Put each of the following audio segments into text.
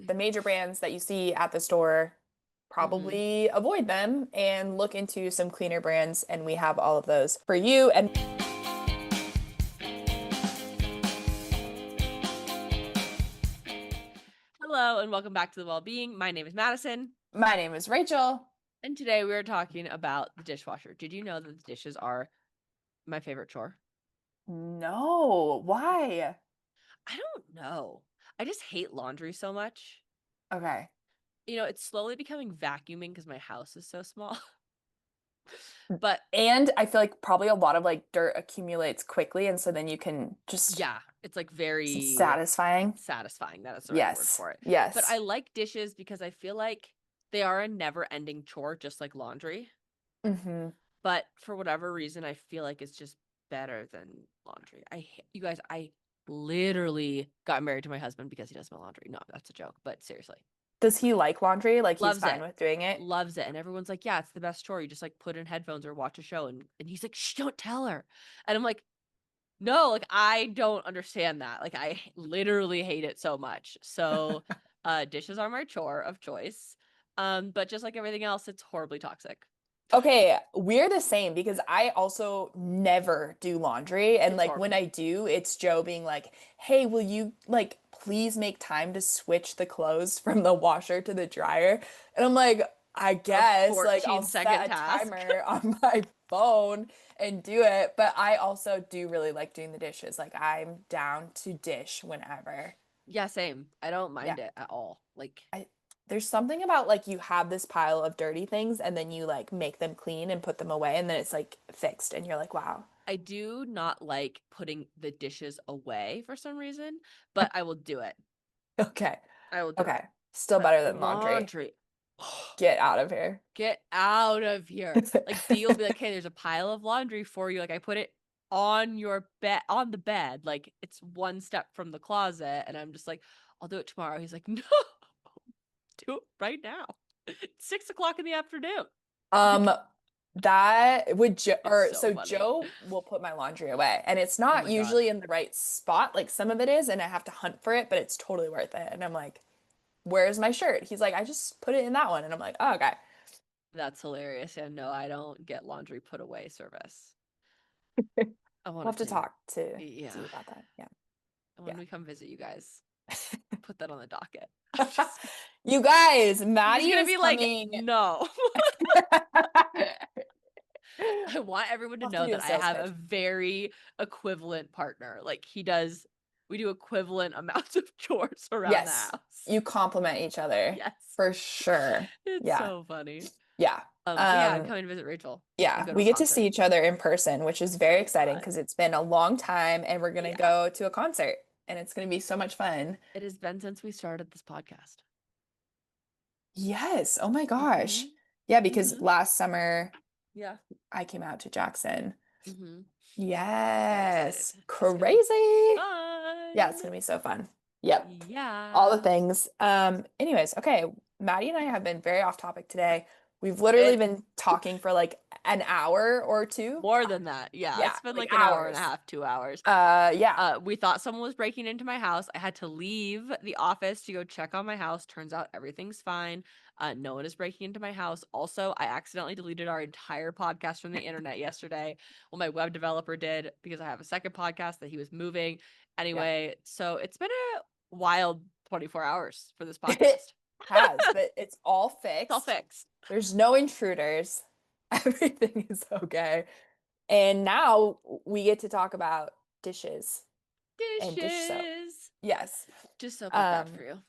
the major brands that you see at the store, Hmm. probably avoid them and look into some cleaner brands. And we have all of those for you. And Hello and welcome back to The Wellbeing. My name is Madison, my name is Rachel. and today we are talking about the dishwasher. Did you know that the dishes are my favorite chore? No, why? I don't know. I just hate laundry so much. Okay. It's slowly becoming vacuuming because my house is so small. But And I feel like probably a lot of like dirt accumulates quickly, and so then you can just yeah, it's like very satisfying. satisfying. That is the right word Yes. for it. But Yes. I like dishes because I feel like they are a never-ending chore, just like laundry. Hmm. But for whatever reason, I feel like it's just better than laundry. You guys, I literally got married to my husband because he does my laundry. No, that's a joke, but seriously. Does he like laundry? Like he's Loves fine it. with doing it? Loves it. And everyone's like, yeah, it's the best chore. You just like put in headphones or watch a show. And he's like, shh, don't tell her. And I'm like, no, like I don't understand that. Like I literally hate it so much. So dishes are my chore of choice. But just like everything else, it's horribly toxic. Okay, we're the same because I also never do laundry. And It's like when horrible. I do, it's Joe being like, hey, will you like please make time to switch the clothes from the washer to the dryer? And I'm like, I A guess like I'll 14-second set a task. timer on my phone and do it. But I also do really like doing the dishes. Like I'm down to dish whenever. Yeah, same. I don't Yeah. mind it at all. Like, I there's something about like you have this pile of dirty things and then you like make them clean and put them away and then it's like fixed and you're like, wow. I do not like putting the dishes away for some reason, but I will do it. Okay. I will do Okay. it. Still But better than laundry. laundry, Get out of here. get out of here. Like, D will be like, hey, there's a pile of laundry for you. Like, I put it on your bed, on the bed. Like, it's one step from the closet. And I'm just like, I'll do it tomorrow. He's like, no, do it right now. It's 6 o'clock in the afternoon. Um, Like, that would Joe it's or so so funny. Joe will put my laundry away and it's Oh not my God. usually in the right spot. Like some of it is and I have to hunt for it, but it's totally worth it. And I'm like, where's my shirt? He's like, I just put it in that one. And I'm like, oh, okay. That's hilarious. And no, I don't get laundry put away service. I We'll want have it to to, talk to yeah. see about that. Yeah. When Yeah. we come visit you guys, put that on the docket. I'm just kidding. You guys, He's Maddie gonna is be like, coming. no. We'll I want everyone to have to know do a that I sales have a pitch. very equivalent partner. Like we do equivalent amounts of chores around the Yes, house. you complement each other Yes. for sure. It's Yeah. so funny. Yeah. But yeah, I'm Um, coming to visit Rachel and yeah, go to we a get to concert. see each other in person, which is very So exciting fun. because it's been a long time and we're gonna Yeah. go to a concert and it's gonna be so much fun. It has been since we started this podcast. Yes. Oh my gosh. Hmm. Yeah, because Hmm. last summer Yeah. I came out to Jackson. Hmm. Very excited. Yes. It's gonna be Crazy. Yeah, fun. it's gonna be so fun. Yep. All the Yeah. things. Anyways, okay. Maddie and I have been very off topic today. We've literally It been talking for like an hour or two. More than that. Yeah. Yeah, It's been like like an hour and a hours. half, 2 hours. Yeah. We thought someone was breaking into my house. I had to leave the office to go check on my house. Turns out everything's fine. No one is breaking into my house. Also, I accidentally deleted our entire podcast from the internet yesterday. Well, my web developer did because I have a second podcast that he was moving. Yeah. Anyway, so it's been a wild 24 hours for this It podcast. has, but it's all It's all fixed. fixed. There's no intruders. Everything is okay. And now we get to talk about dishes and dish soap. Dishes. Yes. Just soap is bad Um, for you.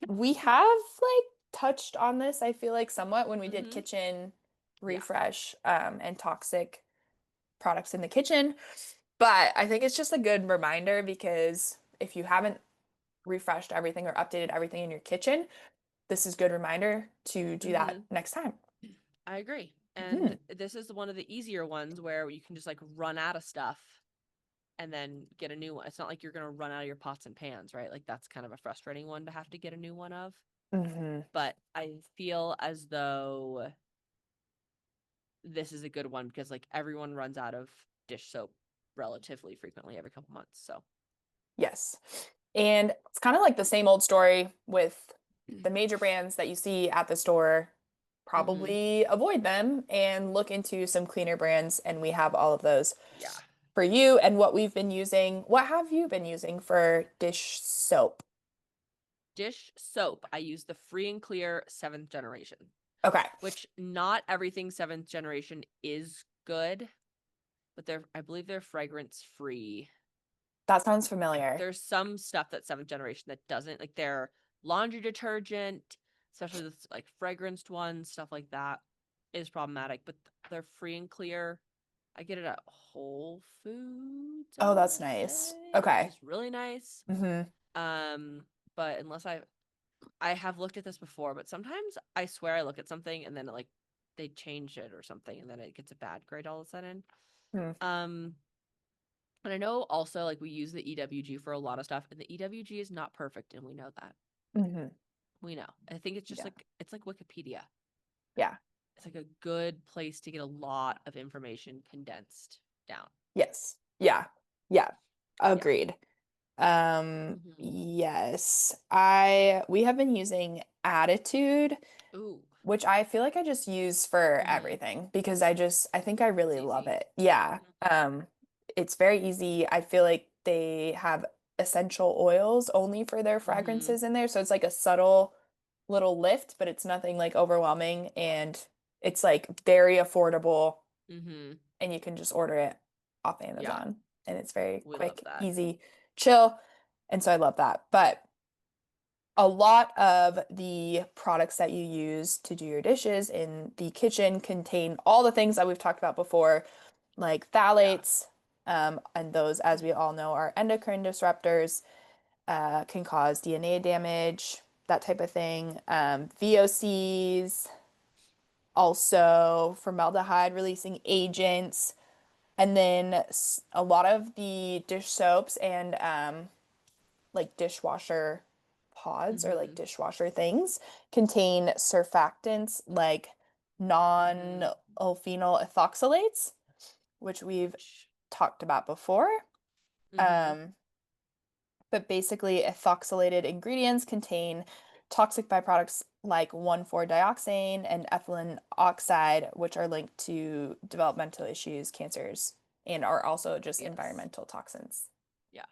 we have like touched on this, I feel like somewhat when we did Mm-hmm. kitchen Yeah. refresh and toxic products in the kitchen. But I think it's just a good reminder because if you haven't refreshed everything or updated everything in your kitchen, this is a good reminder to do that Mm-hmm. next time. I agree. And Mhm. this is one of the easier ones where you can just like run out of stuff and then get a new one. It's not like you're going to run out of your pots and pans, right? Like that's kind of a frustrating one to have to get a new one of. Mhm. But I feel as though this is a good one because like everyone runs out of dish soap relatively frequently every couple months. So, Yes. And it's kind of like the same old story with the major brands that you see at the store, Mhm. probably avoid them and look into some cleaner brands. And we have all of those Yeah. for you and what we've been using. What have you been using for dish soap? Dish soap, I use the Free and Clear 7th generation, Okay, which not everything 7th generation is good, but I believe they're fragrance free. that sounds familiar. There's some stuff that 7th generation that doesn't, like their laundry detergent, especially the like fragranced ones, stuff like that is problematic, but they're Free and Clear. I get it at Whole Foods, I Oh, want that's to nice. say, which Okay. is really nice. Mm-hmm. Um, but unless I have looked at this before, but sometimes I swear I look at something and then like they change it or something and then it gets a bad grade all of a sudden. Um, and I know also like we use the EWG for a lot of stuff and the EWG is not perfect and we know that. Mm-hmm. We know. I think it's just Yeah. like it's like Wikipedia. Yeah. It's like a good place to get a lot of information condensed down. Yes. Yeah. Yeah. Yeah. Agreed. Mhm. Yes. We have been using Attitude, Ooh. which I feel like I just use for Mhm. everything because I think I It's really love easy. it. Yeah. Mhm. It's very easy. I feel like they have essential oils only for their Mhm. fragrances in there. So it's like a subtle little lift, but it's nothing like overwhelming and it's like very affordable Mhm. and you can just order it off Yeah. Amazon and it's very We love quick, that. easy, chill. And so I love that. But a lot of the products that you use to do your dishes in the kitchen contain all the things that we've talked about before, like Yeah. phthalates, and those, as we all know, are endocrine disruptors, can cause DNA damage, that type of thing. VOCs, also formaldehyde releasing agents, and then a lot of the dish soaps and like dishwasher pods or like Mhm. dishwasher things contain surfactants like Mhm. non-phenol ethoxylates, which we've Which talked about before. Mhm. Um, but basically, ethoxylated ingredients contain toxic byproducts like 1,4-dioxane and ethylene oxide, which are linked to developmental issues, cancers, and are also just Yes. environmental toxins. Yeah.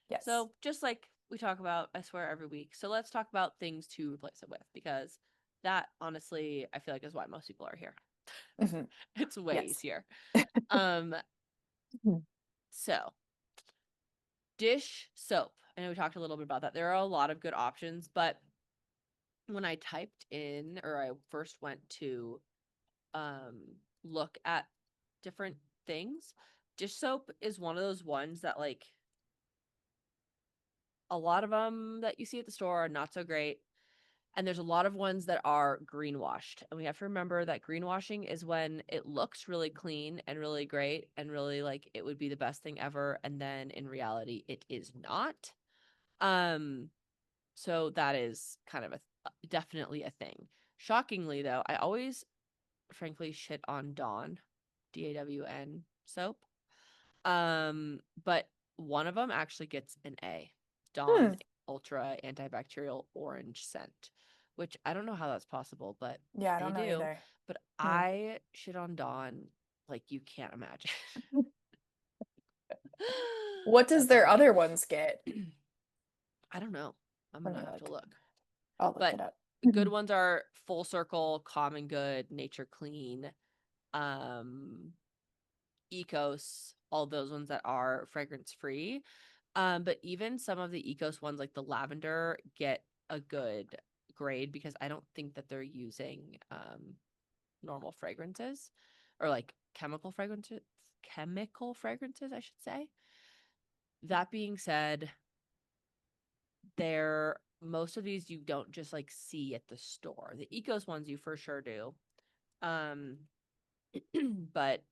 Yes. So just like we talk about, I swear every week. So let's talk about things to replace it with because that honestly, I feel like is why most people are here. Hmm. It's way Yes. easier. Um, Mhm. so dish soap. I know we talked a little bit about that. There are a lot of good options, but when I typed in or I first went to look at different things, dish soap is one of those ones that like a lot of them that you see at the store are not so great. And there's a lot of ones that are greenwashed. And we have to remember that greenwashing is when it looks really clean and really great and really like it would be the best thing ever. And then in reality, it is not. Um, so that is kind of definitely a thing. Shockingly, though, I always frankly shit on Dawn, Dawn soap. But one of them actually gets an A. Dawn Hmm. Ultra Antibacterial Orange Scent, which I don't know how that's possible, but Yeah, I they don't know do. either. But Hmm. I shit on Dawn like you can't imagine. What does That's their funny. other ones get? I don't know. I'm Let gonna me have to look. look. I'll look But it up. good Mhm. ones are Full Circle, Common Good, Nature Clean, um, Ecos, all those ones that are fragrance free. But even some of the Ecos ones, like the lavender, get a good grade because I don't think that they're using normal fragrances or like chemical fragrances, I should say. That being said, they're most of these you don't just like see at the store. The Ecos ones you for sure do. Um, but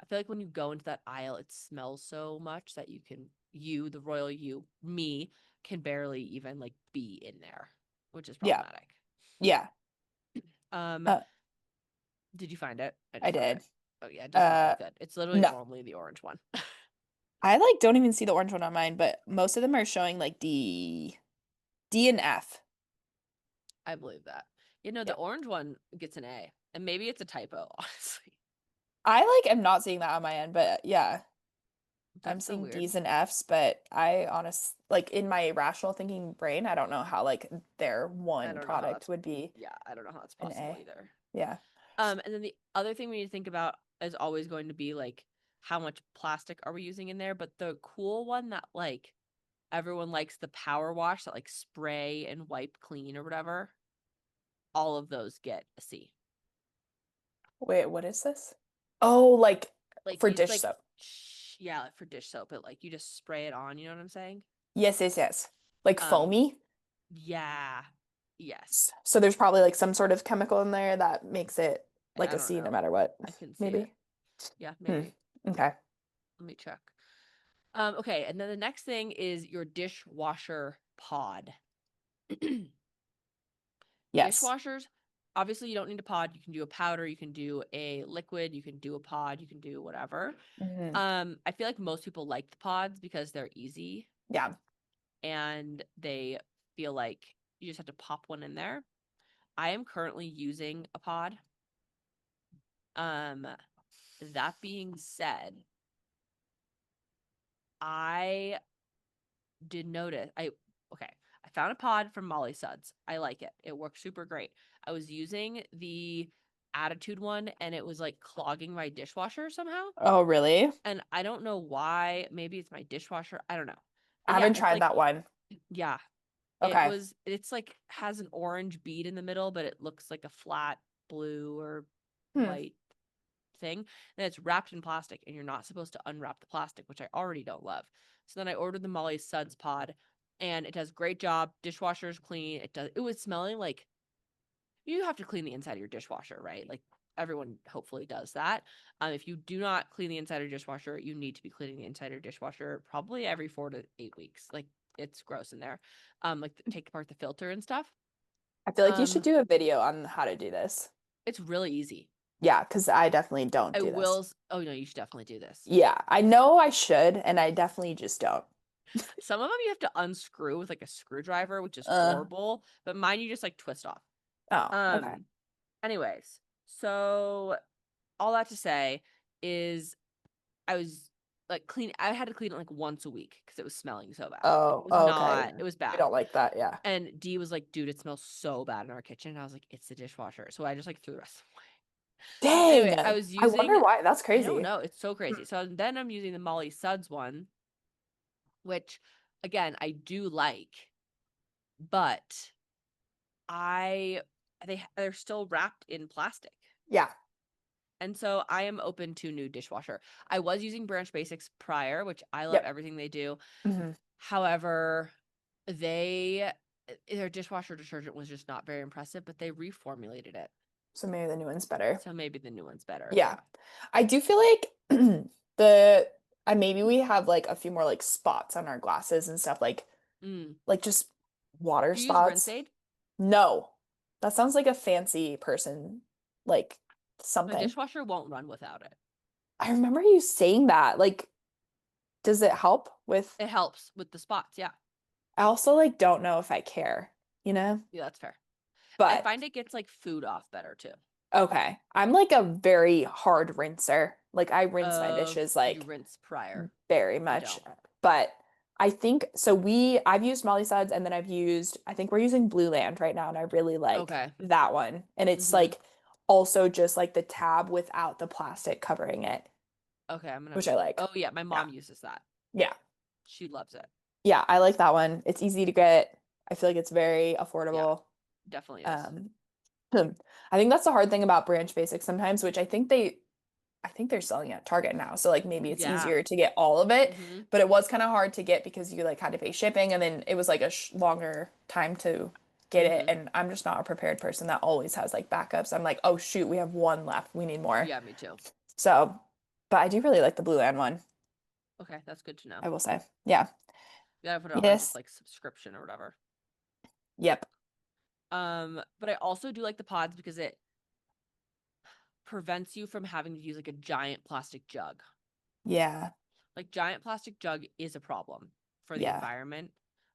I feel like when you go into that aisle, it smells so much that the royal you, me, can barely even like be in there, which is Yeah. problematic. Yeah. Um, Uh, did you find it? I I just found it. did. Oh yeah, it does not Uh, look good. It's literally no. normally the orange one. I like don't even see the orange one on mine, but most of them are showing like D and F. I believe that. You know, the Yeah. orange one gets an A, and maybe it's a typo, honestly. I like am not seeing that on my end, but yeah, I'm That's so seeing weird. D's and F's, but I like in my rational thinking brain, I don't know how like their I one don't know how product that's, would be yeah, I don't know how that's an possible A. either. Yeah. And then the other thing we need to think about is always going to be like how much plastic are we using in there? But the cool one that like everyone likes, the power wash that like spray and wipe clean or whatever, all of those get a C. Wait, what is this? Oh, like Like for you just dish like soap. yeah, like for dish soap, but like you just spray it on, you know what I'm saying? Yes, yes, yes. Like Um, foamy. yeah. Yes. So there's probably like some sort of chemical in there that makes it like I a don't C no know. matter what. I can see it. Maybe. Yeah, Hmm. maybe. Okay. Let me check. Okay, and then the next thing is your dishwasher pod. Yes. Dishwashers, obviously you don't need a pod. You can do a powder, you can do a liquid, you can do a pod, you can do whatever. Hmm. I feel like most people like the pods because they're easy Yeah. and they feel like you just have to pop one in there. I am currently using a pod. Um, that being said, I did notice okay, I found a pod from Molly Suds. I like it. It works super great. I was using the Attitude one and it was like clogging my dishwasher somehow. Oh, really? And I don't know why. Maybe it's my dishwasher. I don't know. I But yeah, haven't it's tried like that one. yeah, Okay. it's like has an orange bead in the middle, but it looks like a flat blue or Hmm. white thing. And it's wrapped in plastic and you're not supposed to unwrap the plastic, which I already don't love. So then I ordered the Molly Suds pod and it does great job. Dishwasher's clean. It was smelling like you have to clean the inside of your dishwasher, right? Like everyone hopefully does that. If you do not clean the inside of your dishwasher, you need to be cleaning the inside of your dishwasher probably every 4 to 8 weeks. Like it's gross in there. Like take apart the filter and stuff. I feel like you should Um, do a video on how to do this. it's really easy. Yeah, because I definitely don't I do this. will. Oh no, you should definitely do this. Yeah, I know I should, and I definitely just don't. Some of them you have to unscrew with like a screwdriver, which is Uh, horrible. But mine you just like twist off. oh, okay. Um. Anyways, so all that to say is I was like clean. I had to clean it like once a week because it was smelling so bad. Like it Oh, was oh, okay. not. Yeah. It was We bad. don't like that. Yeah. And D was like, "Dude, it smells so bad in our kitchen." And I was like, "It's the dishwasher." So I just like threw the rest away. Dang. Anyway, I was I wonder using. why. That's I don't crazy. know. It's so crazy. So then I'm using the Molly Suds one, which again I do like, but I they're still wrapped in plastic. Yeah. And so I am open to new dishwasher. I was using Branch Basics prior, which I love Yep. everything they do. Hmm. However, they their dishwasher detergent was just not very impressive, but they reformulated it. So maybe the new one's better. So maybe the new one's better. Yeah. I do feel like the maybe we have like a few more like spots on our glasses and stuff Mm. like just water Do you use Rinse spots. Aid? No. That sounds like a fancy person like My something. dishwasher won't run without it. I remember you saying that. Like, does it help with It helps with the spots. Yeah. I also like don't know if I care, you know? Yeah, that's fair. I But find it gets like food off better too. okay. I'm like a very hard rinser. Like I rinse my Oh, dishes you like rinse prior. very I much. don't. But I think so I've used Molly Suds and then I think we're using Blue Land right now and I really like Okay. that one. And it's Mm-hmm. like also just like the tab without the plastic covering it, Okay, I'm gonna. which I like. Oh yeah, my Yeah. mom uses that. Yeah. She loves it. Yeah, I like that one. It's easy to get. I feel like it's very Yeah, affordable. definitely is. Um, I think that's the hard thing about Branch Basics sometimes, which I think they're selling at Target now. So like maybe it's Yeah. easier to get all of it, Mm-hmm. but it was kind of hard to get because you like had to pay shipping and then it was like a sh longer time to get it. Mm-hmm. And I'm just not a prepared person that always has like backups. I'm like, oh shoot, we have one left. We need more. Yeah, me too. So, but I do really like the Blue Land one, Okay, that's good to know. I will say. Yeah. You gotta put it on Yes. like subscription or whatever. Yep. But I also do like the pods because it prevents you from having to use like a giant plastic jug. Yeah. Like giant plastic jug is a problem for the Yeah. environment,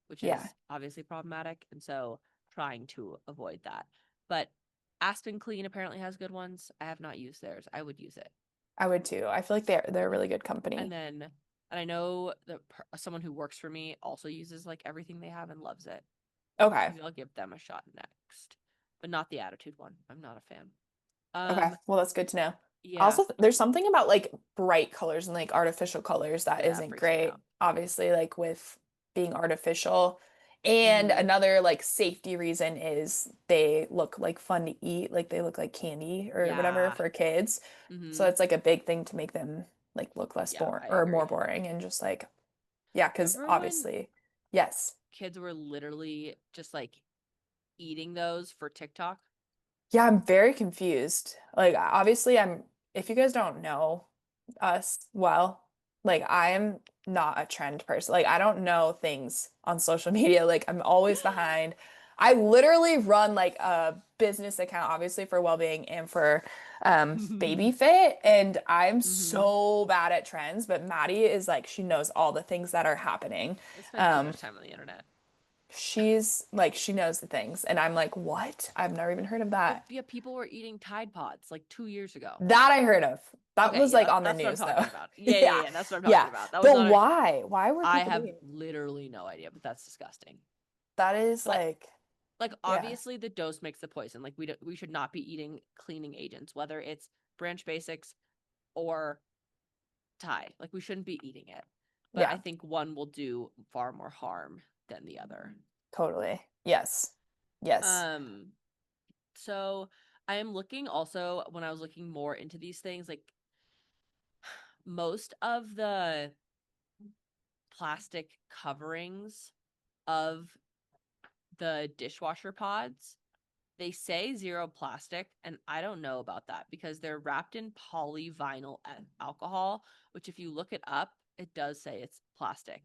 which Yeah. is obviously problematic. And so trying to avoid that. But Aspen Clean apparently has good ones. I have not used theirs. I would use it. I would too. I feel like they're a really good And company. then, and I know that someone who works for me also uses like everything they have and loves it. Okay. Maybe I'll give them a shot next, but not the Attitude one. I'm not a fan. Okay. Um, Well, that's good to know. yeah, Also, there's something about like bright colors and like artificial colors that yeah, it isn't freaks me great, out. obviously, like with being artificial. And Mm-hmm. another like safety reason is they look like fun to eat, like they look like candy or whatever Yeah. for kids. So Mm-hmm. it's like a big thing to make them like look less Yeah, boring I or more agree. boring and just like, yeah, because Remember when obviously, yes. kids were literally just like eating those for TikTok? Yeah, I'm very confused. Like, obviously, if you guys don't know us well, like, I am not a trend person. Like, I don't know things on social media. Like, I'm always behind. I literally run like a business account, obviously for well-being and for baby fit. And I'm Mm-hmm. so bad at trends, but Maddie is like, she knows all the things that are happening. I spend too Um, much time on the internet. she's like, she knows the things. And I'm like, what? I've never even heard of Well, that. yeah, people were eating Tide Pods like 2 years ago. That I heard of. That Okay, was yeah, like on the that's what I'm news though. talking about. Yeah, yeah, Yeah. yeah, that's what I'm talking Yeah. about. That was But on a. why? Why were I people have doing it? literally no idea, but that's disgusting. That is But like yeah. obviously the dose makes the poison. Like we should not be eating cleaning agents, whether it's Branch Basics or Thai. Like we shouldn't be eating it. But I Yeah, think one will do far more harm than the other. totally. Yes. Yes. Um, so I am looking also when I was looking more into these things, like most of the plastic coverings of the dishwasher pods, they say zero plastic, and I don't know about that because they're wrapped in polyvinyl alcohol, which if you look it up, it does say it's plastic.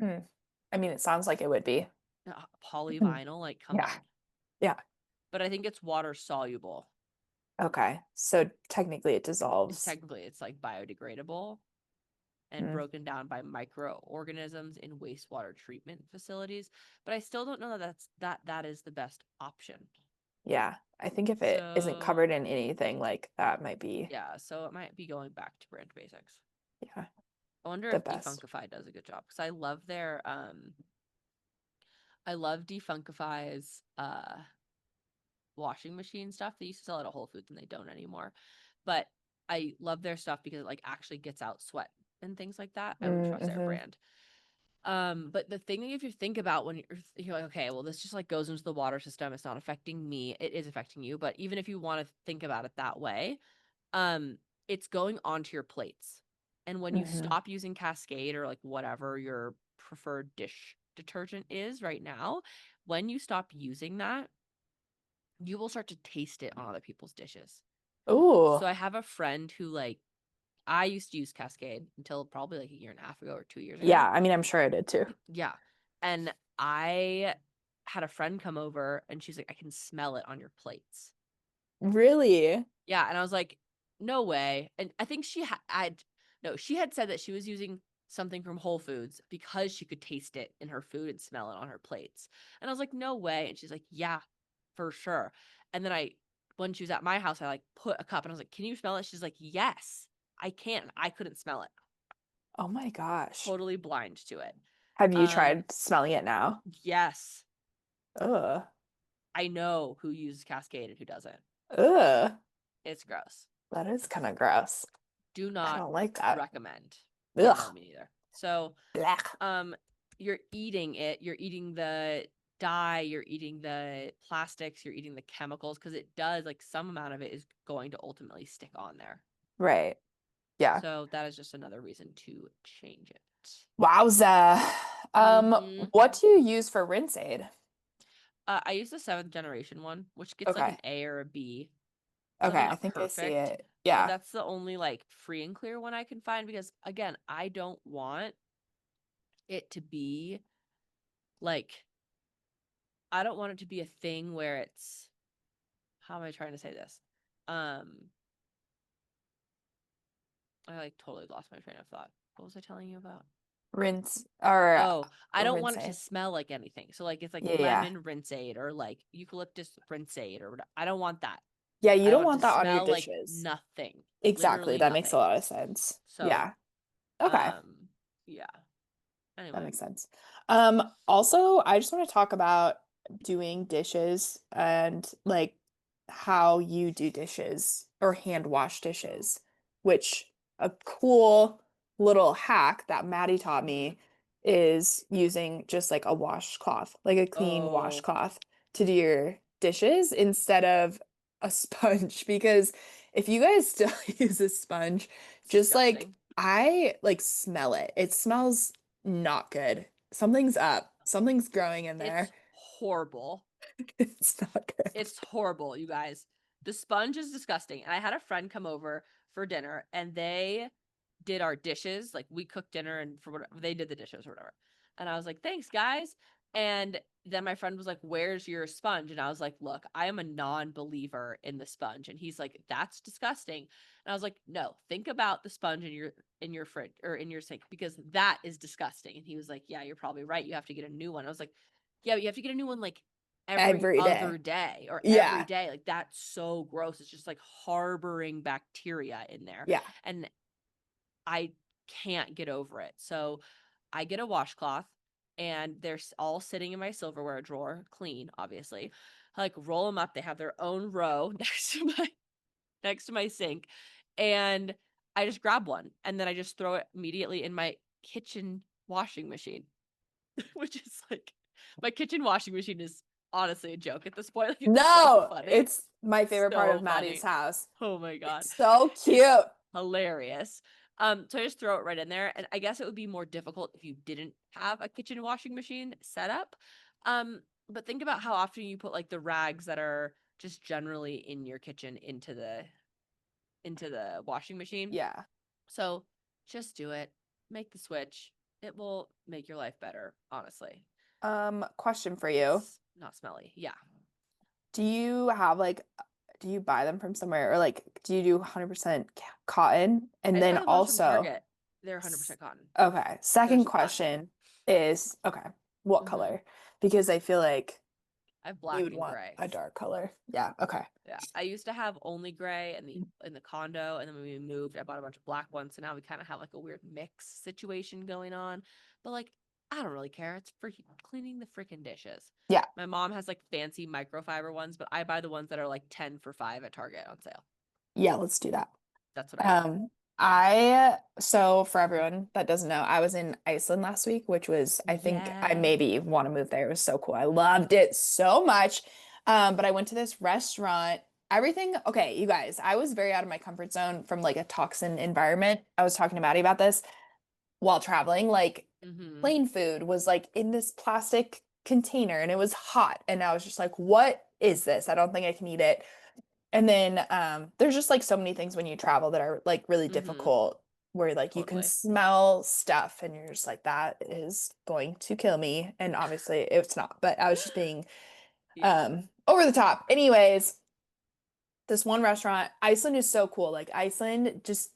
Mm. I mean, it sounds like it would be. Mm. Polyvinyl, like come Yeah. on. Yeah. But I think it's water soluble. Okay. So technically it It's dissolves. technically it's like biodegradable and Mm. broken down by microorganisms in wastewater treatment facilities, but I still don't know that that is the best option. Yeah. I think if it isn't So, covered in anything, like that might be, yeah, so it might be going back to Branch Basics. yeah, I wonder the if best. Defunctify does a good job because I love Defunctify's washing machine stuff. They used to sell it at Whole Foods and they don't anymore. But I love their stuff because it like actually gets out sweat and things like that. I would trust their Mm-hmm. brand. But the thing if you think about when you're like, okay, well, this just like goes into the water system, it's not affecting me. It is affecting you. But even if you want to think about it that way, um, it's going onto your plates. And when you Mm-hmm. stop using Cascade or like whatever your preferred dish detergent is right now, when you stop using that, you will start to taste it on other people's dishes. Ooh. So I have a friend who like I used to use Cascade until probably like a year and a half ago or 2 years Yeah, ago. I mean, I'm sure I did too. Yeah. And I had a friend come over and she's like, I can smell it on your plates. Really? Yeah. And I was like, no way. And I think she had said that she was using something from Whole Foods because she could taste it in her food and smell it on her plates. And I was like, no way. And she's like, yeah, for sure. And then when she was at my house, I like put a cup and I was like, can you smell it? She's like, yes, I can. I couldn't smell it. Oh my gosh. Totally blind to it. Have you Um, tried smelling it now? yes, Ugh. I know who uses Cascade and who doesn't. Ugh. It's gross. That is kind of gross. Do I not don't like that. recommend. Yeah, no, Ugh. me neither. So, Blech. um, you're eating it. You're eating the dye. You're eating the plastics. You're eating the chemicals because it does like some amount of it is going to ultimately stick on there. Right. Yeah. So that is just another reason to change it. Wowza. Mm-hmm. What do you use for rinse aid? I use the seventh generation one, which gets like an Okay. A or a B. It's Okay, definitely I not think I see perfect, it. but Yeah. that's the only like free and clear one I can find because again, I don't want it to be like I don't want it to be a thing where it's how am I trying to say this? Um I like totally lost my train of thought. What was I telling you about? rinse or Oh, I don't want rinse it to it. smell like anything. So like it's like Yeah, yeah. lemon rinseade or like eucalyptus rinseade or whatever. I don't want that. Yeah, you I don't want it to want that on your smell like dishes. nothing. Exactly. Literally That makes a nothing. lot of sense. So, Yeah. Okay. yeah. That Anyway. makes sense. Also, I just want to talk about doing dishes and like how you do dishes or hand wash dishes, which a cool little hack that Maddie taught me is using just like a washcloth, like a clean Oh, washcloth to do your dishes instead of a sponge. Because if you guys still use a sponge, just like disgusting. I like smell it. It smells not good. Something's up. Something's growing in there. It's horrible. It's not good. It's horrible, you guys. The sponge is disgusting. And I had a friend come over for dinner and they did our dishes. Like we cooked dinner and for whatever they did the dishes or whatever. And I was like, thanks, guys. And then my friend was like, where's your sponge? And I was like, look, I am a non-believer in the sponge. And he's like, that's disgusting. And I was like, no, think about the sponge in your fridge or in your sink because that is disgusting. And he was like, yeah, you're probably right. You have to get a new one. I was like, yeah, but you have to get a new one like every Every other day. day or every Yeah. day. Like that's so gross. It's just like harboring bacteria in there. Yeah. And I can't get over it. So I get a washcloth and they're all sitting in my silverware drawer, clean, obviously. I like roll them up. They have their own row next to my sink. And I just grab one and then I just throw it immediately in my kitchen washing machine, which is like my kitchen washing machine is honestly a joke at this point. Like it's so No, funny. it's my favorite part of So Maddie's funny. house. Oh my god. It's so It's cute. hilarious. So I just throw it right in there. And I guess it would be more difficult if you didn't have a kitchen washing machine set up. But think about how often you put like the rags that are just generally in your kitchen into the washing machine. Yeah. So just do it. Make the switch. It will make your life better, honestly. Question for you. It's not smelly. Yeah. Do you have like, do you buy them from somewhere or like, do you do 100% cotton? I And just then buy the ones from also, Target. They're 100% cotton. okay, They're second just black. question is, okay, what Mm-hmm. color? Because I feel like I have you black would and want gray. a dark color. Yeah, okay. Yeah, I used to have only gray in the condo, and then when we moved, I bought a bunch of black ones. So now we kind of have like a weird mix situation going on. But like, I don't really care. It's for cleaning the freaking dishes. Yeah. My mom has like fancy microfiber ones, but I buy the ones that are like 10 for 5 at Target on sale. Yeah, let's do that. That's what I do. Um, so for everyone that doesn't know, I was in Iceland last week, which was, I think I Yeah. maybe want to move there. It was so cool. I loved it so much. But I went to this restaurant. Everything, okay, you guys, I was very out of my comfort zone from like a toxin environment. I was talking to Maddie about this while traveling. Like Mm-hmm. plain food was like in this plastic container and it was hot. And I was just like, what is this? I don't think I can eat it. And then there's just like so many things when you travel that are like really Mm-hmm. difficult where like you can Totally. smell stuff and you're just like that is going to kill me. And obviously it's not, but I was just being Yeah. over the top. Anyways, this one restaurant, Iceland is so cool. Like Iceland just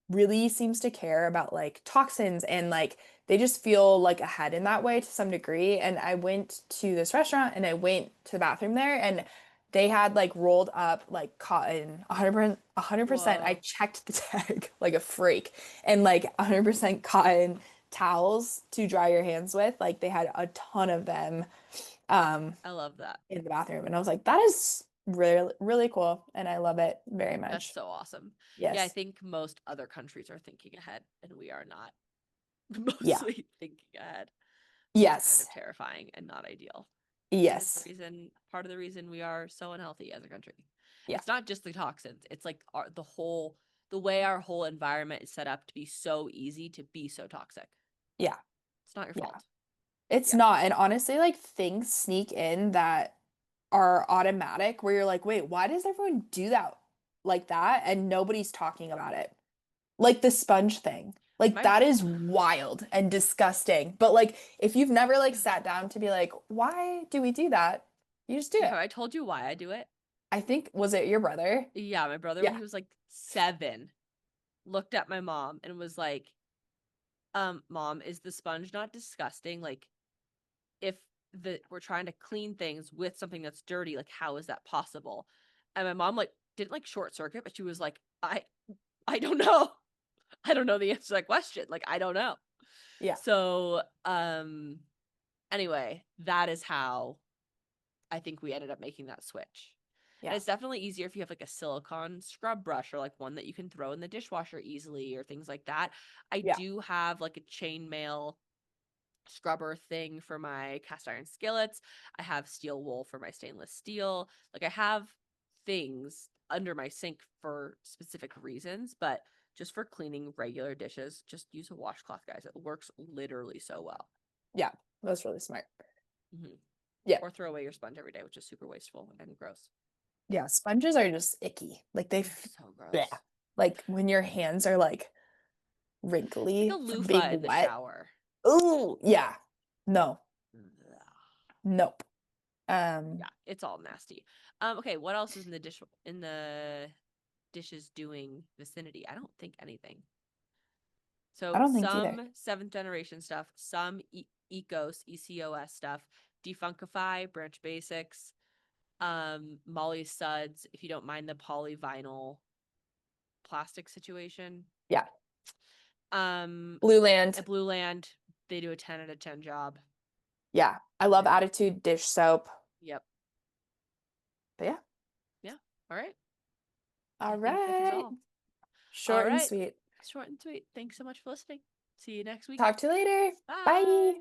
really seems to care about like toxins and like they just feel like ahead in that way to some degree. And I went to this restaurant and I went to the bathroom there and they had like rolled up like cotton 100%, 100%. I Whoa. checked the tag like a freak and like 100% cotton towels to dry your hands with. Like they had a ton of them um I love that. in the bathroom. And I was like, that is really, really cool. And I love it very That's much. so awesome. Yeah, I Yes. think most other countries are thinking ahead, and we are not Yeah. mostly thinking ahead, which is kind Yes. of terrifying and not ideal. And is the Yes. reason, part of the reason we are so unhealthy as a country. Yeah. It's not just the toxins, it's like the way our whole environment is set up to be so easy to be so toxic. Yeah. It's not your Yeah. fault. It's Yeah. not. And honestly, like things sneak in that are automatic where you're like, wait, why does everyone do that like that? And nobody's talking about it. Like the sponge thing. Like My that is wild and disgusting. But like if you've never like sat down to be like, why do we do that? You just do have it. I told you why I do it? I think was it your brother? Yeah, my brother when Yeah. he was like 7 looked at my mom and was like, Mom, is the sponge not disgusting? Like, if we're trying to clean things with something that's dirty, like how is that possible? And my mom like didn't like short circuit, but she was like, I don't know. I don't know the answer to that question. Like, I don't know. Yeah. So, anyway, that is how I think we ended up making that switch. And Yeah. it's definitely easier if you have like a silicone scrub brush or like one that you can throw in the dishwasher easily or things like that. I Yeah. do have like a chainmail scrubber thing for my cast iron skillets. I have steel wool for my stainless steel. Like I have things under my sink for specific reasons, but just for cleaning regular dishes, just use a washcloth, guys. It works literally so well. Yeah. That's really smart. Hmm. Yeah. Or throw away your sponge every day, which is super wasteful and gross. Yeah. Sponges are just icky. Like They're so yeah. gross. Like when your hands are like It's like a wrinkly from loofah being in the wet. shower. Ooh, yeah. No. Ugh. Nope. Yeah, it's all nasty. Okay, what else is in the dishes doing vicinity? I don't think anything. I So don't think either. some seventh generation stuff, some ECOS stuff, Defunkify, Branch Basics, Molly Suds, if you don't mind the polyvinyl plastic situation. Yeah. Um, Blue Land. at Blue Land, they do a 10 out of 10 job. Yeah. I love Really. Attitude dish soap. Yep. But yeah. Yeah. All right. I All think that is right. all. All Short and right. sweet. Short and sweet. Thanks so much for listening. See you next week. Talk to you later. Bye. Bye.